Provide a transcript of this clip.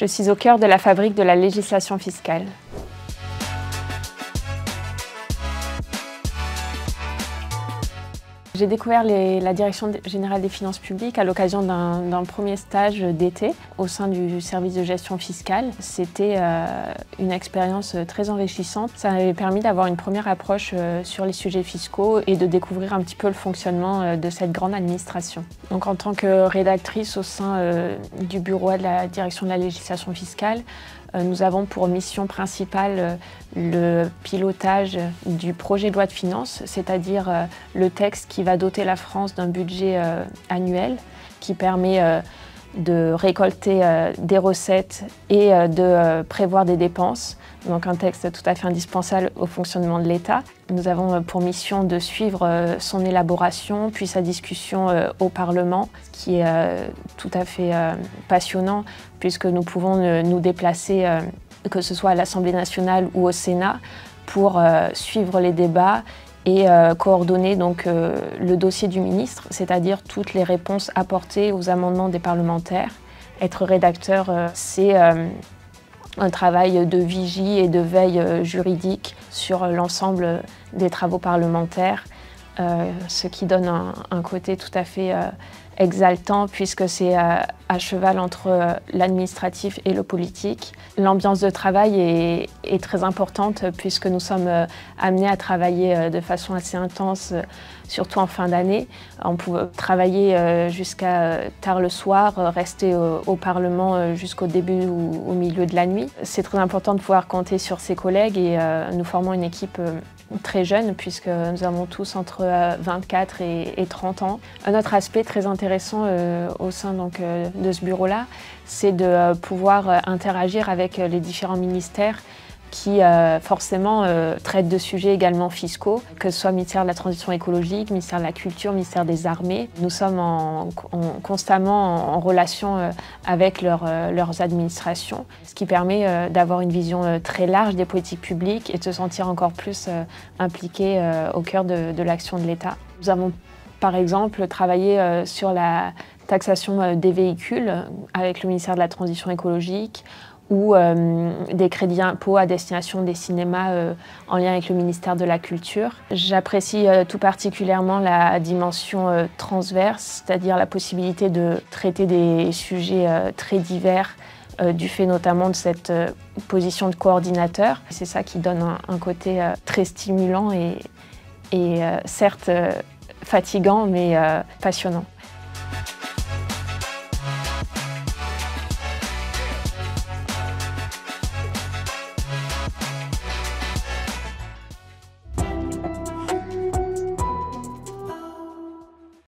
Je suis au cœur de la fabrique de la législation fiscale. J'ai découvert la Direction générale des finances publiques à l'occasion d'un premier stage d'été au sein du service de gestion fiscale. C'était une expérience très enrichissante. Ça m'avait permis d'avoir une première approche sur les sujets fiscaux et de découvrir un petit peu le fonctionnement de cette grande administration. Donc, en tant que rédactrice au sein du bureau de la Direction de la législation fiscale, nous avons pour mission principale le pilotage du projet de loi de finances, c'est-à-dire le texte qui va doter la France d'un budget annuel qui permet de récolter des recettes et de prévoir des dépenses. Donc un texte tout à fait indispensable au fonctionnement de l'État. Nous avons pour mission de suivre son élaboration, puis sa discussion au Parlement, ce qui est tout à fait passionnant puisque nous pouvons nous déplacer, que ce soit à l'Assemblée nationale ou au Sénat, pour suivre les débats et coordonner donc, le dossier du ministre, c'est-à-dire toutes les réponses apportées aux amendements des parlementaires. Être rédacteur, c'est un travail de vigie et de veille juridique sur l'ensemble des travaux parlementaires, ce qui donne un côté tout à fait exaltant puisque c'est à cheval entre l'administratif et le politique. L'ambiance de travail est très importante puisque nous sommes amenés à travailler de façon assez intense, surtout en fin d'année. On peut travailler jusqu'à tard le soir, rester au Parlement jusqu'au début ou au milieu de la nuit. C'est très important de pouvoir compter sur ses collègues et nous formons une équipe très jeune puisque nous avons tous entre 24 et 30 ans. Un autre aspect très intéressant au sein donc, de ce bureau-là, c'est de pouvoir interagir avec les différents ministères qui forcément traitent de sujets également fiscaux, que ce soit le ministère de la Transition écologique, le ministère de la Culture, le ministère des Armées. Nous sommes constamment en relation avec leurs administrations, ce qui permet d'avoir une vision très large des politiques publiques et de se sentir encore plus impliqué au cœur de l'action de l'État. Nous avons par exemple travaillé sur la taxation des véhicules avec le ministère de la Transition écologique, ou des crédits impôts à destination des cinémas en lien avec le ministère de la Culture. J'apprécie tout particulièrement la dimension transverse, c'est-à-dire la possibilité de traiter des sujets très divers du fait notamment de cette position de coordinateur. C'est ça qui donne un côté très stimulant et certes fatigant mais passionnant.